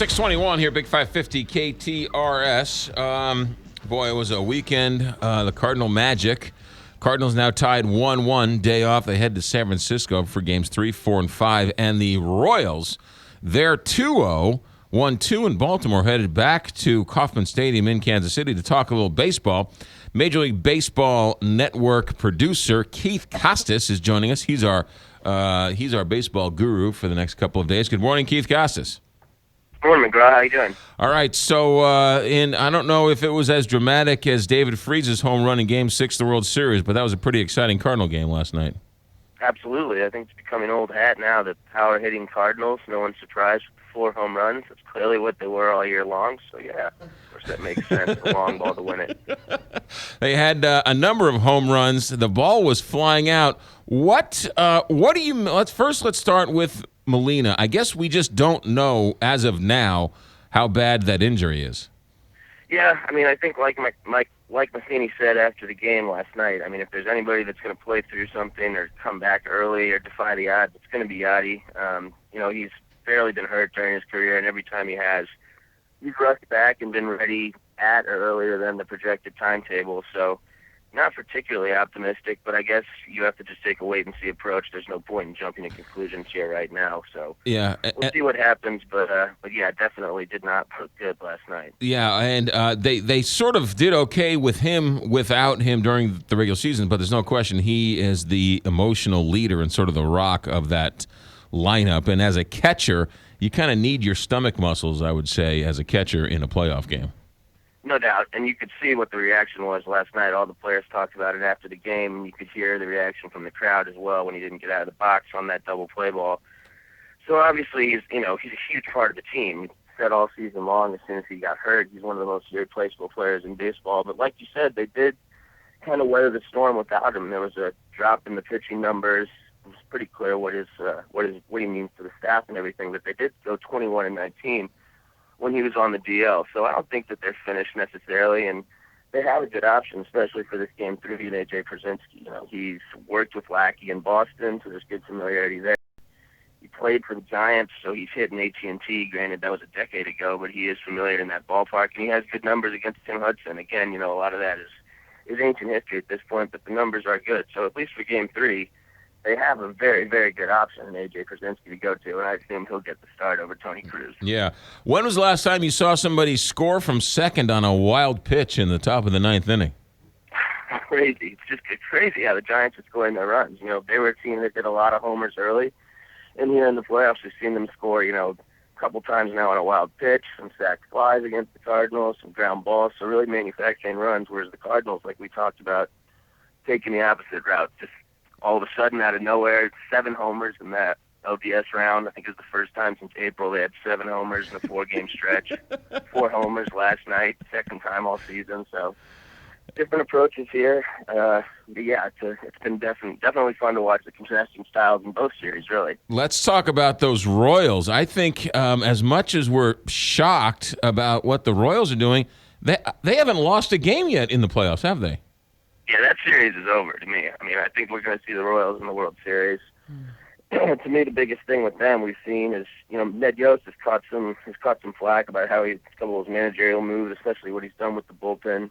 621 here, Big 550 KTRS. Boy, it was a weekend. The Cardinal Magic. Cardinals now tied 1-1. Day off. They head to San Francisco for games 3, 4, and 5. And the Royals, they're 2-0. 1-2 in Baltimore, headed back to Kauffman Stadium in Kansas City to talk a little baseball. Major League Baseball Network producer Keith Costas is joining us. He's our baseball guru for the next couple of days. Good morning, Keith Costas. Good morning, McGraw. How you doing? All right, so I don't know if it was as dramatic as David Freese's home run in Game 6 of the World Series, but that was a pretty exciting Cardinal game last night. Absolutely. I think it's becoming old hat now, the power-hitting Cardinals. No one's surprised with the 4 home runs. That's clearly what they were all year long, so yeah, of course that makes sense, the long ball to win it. They had a number of home runs. The ball was flying out. What do you – let's start with Molina. I guess we just don't know as of now how bad that injury is. Yeah, I mean, I think like Matheny said after the game last night, I mean, if there's anybody that's going to play through something or come back early or defy the odds, it's going to be Yachty. He's barely been hurt during his career, and every time he has, he's rushed back and been ready at or earlier than the projected timetable. So not particularly optimistic, but I guess you have to just take a wait-and-see approach. There's no point in jumping to conclusions here right now. So yeah, we'll see what happens, but yeah, definitely did not look good last night. Yeah, and they sort of did okay with him without him during the regular season, but there's no question he is the emotional leader and sort of the rock of that lineup. And as a catcher, you kind of need your stomach muscles, I would say, as a catcher in a playoff game. No doubt, and you could see what the reaction was last night. All the players talked about it after the game, and you could hear the reaction from the crowd as well when he didn't get out of the box on that double play ball. So obviously, he's a huge part of the team. He said all season long, as soon as he got hurt, he's one of the most irreplaceable players in baseball. But like you said, they did kind of weather the storm without him. There was a drop in the pitching numbers. It was pretty clear what he means to the staff and everything. But they did go 21-19. When he was on the DL. So I don't think that they're finished necessarily, and they have a good option, especially for this game 3 in A.J. Pierzynski. He's worked with Lackey in Boston, so there's good familiarity there. He played for the Giants, so he's hit in AT&T. Granted, that was a decade ago, but he is familiar in that ballpark, and he has good numbers against Tim Hudson. Again, a lot of that is ancient history at this point, but the numbers are good. So at least for game 3, they have a very, very good option in A.J. Pierzynski to go to, and I assume he'll get the start over Tony Cruz. Yeah. When was the last time you saw somebody score from second on a wild pitch in the top of the 9th inning? Crazy. It's crazy how the Giants are scoring their runs. They were a team that did a lot of homers early, and here in the playoffs we've seen them score, a couple times now on a wild pitch, some sac flies against the Cardinals, some ground balls, so really manufacturing runs, whereas the Cardinals, like we talked about, taking the opposite route, just all of a sudden, out of nowhere, 7 homers in that LDS round. I think it was the first time since April they had 7 homers in a 4-game stretch. 4 homers last night, second time all season. So different approaches here. But yeah, it's been definitely fun to watch the contrasting styles in both series, really. Let's talk about those Royals. I think as much as we're shocked about what the Royals are doing, they haven't lost a game yet in the playoffs, have they? Yeah, that series is over to me. I mean, I think we're going to see the Royals in the World Series. To me, the biggest thing with them we've seen is, Ned Yost has caught some flack about how some of his managerial moves, especially what he's done with the bullpen,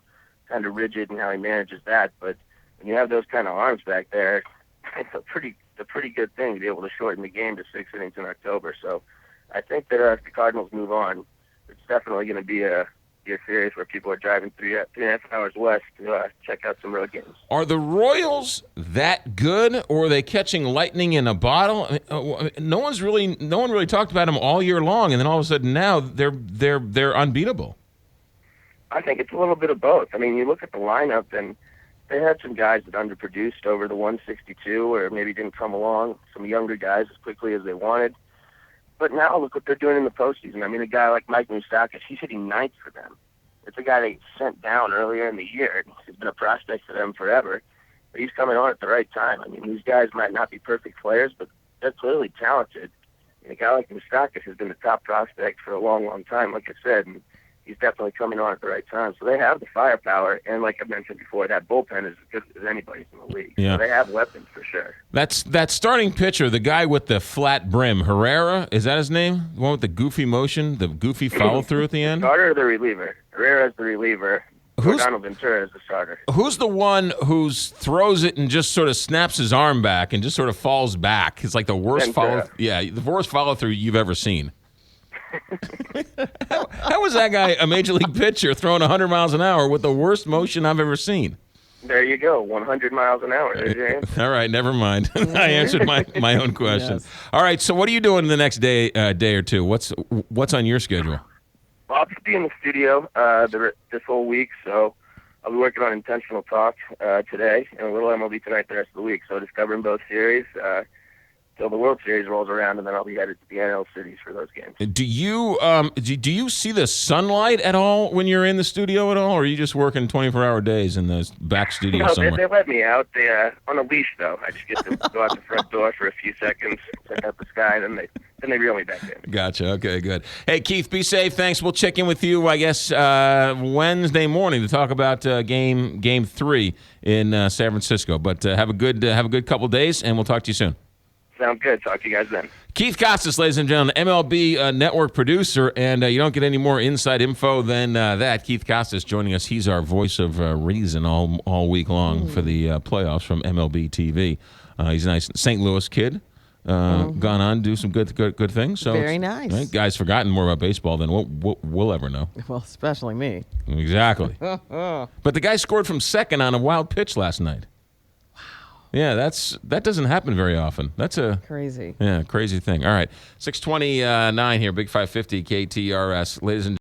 kind of rigid and how he manages that. But when you have those kind of arms back there, it's a pretty good thing to be able to shorten the game to 6 innings in October. So I think that if the Cardinals move on, it's definitely going to be a series where people are driving 3.5 hours west to check out some road games. Are the Royals that good, or are they catching lightning in a bottle? No one really talked about them all year long, and then all of a sudden now they're unbeatable. I think it's a little bit of both. I mean, you look at the lineup, and they had some guys that underproduced over the 162, or maybe didn't come along. Some younger guys as quickly as they wanted. But now look what they're doing in the postseason. I mean, a guy like Mike Moustakas, he's hitting 9th for them. It's a guy they sent down earlier in the year. He's been a prospect for them forever, but he's coming on at the right time. I mean, these guys might not be perfect players, but they're clearly talented. And a guy like Moustakas has been the top prospect for a long, long time, like I said, and he's definitely coming on at the right time. So they have the firepower, and like I mentioned before, that bullpen is as good as anybody's in the league. Yeah. So they have weapons for sure. That's that starting pitcher, the guy with the flat brim, Herrera, is that his name? The one with the goofy motion, the goofy follow through at the end? Starter or the reliever? Herrera's the reliever. Donald Ventura is the starter. Who's the one who throws it and just sort of snaps his arm back and just sort of falls back? It's like the worst the worst follow through you've ever seen. How was that guy a major league pitcher throwing 100 miles an hour with the worst motion I've ever seen? There you go, 100 miles an hour. There's your answer. All right, never mind. I answered my own question. Yes. All right, so what are you doing the next day or two? What's on your schedule? Well, I'll just be in the studio this whole week, so I'll be working on Intentional Talk today, and a little MLB Tonight the rest of the week. So discovering both series till the World Series rolls around, and then I'll be headed to the NL cities for those games. Do you see the sunlight at all when you're in the studio at all, or are you just working 24-hour days in the back studio somewhere? They let me out. They on a leash, though. I just get to go out the front door for a few seconds, check out the sky, and then they reel me back in. Gotcha. Okay, good. Hey, Keith, be safe. Thanks. We'll check in with you, I guess, Wednesday morning to talk about game 3 in San Francisco. But have a good couple days, and we'll talk to you soon. Sounds good. Talk to you guys then. Keith Costas, ladies and gentlemen, MLB Network producer, and you don't get any more inside info than that. Keith Costas joining us. He's our voice of reason all week long for the playoffs from MLB TV. He's a nice St. Louis kid. Gone on to do some good things. So Very nice. Right? Guy's forgotten more about baseball than we'll ever know. Well, especially me. Exactly. But the guy scored from second on a wild pitch last night. Yeah, that doesn't happen very often. That's a crazy thing. All right, 6:29 here, Big 550 KTRS, ladies and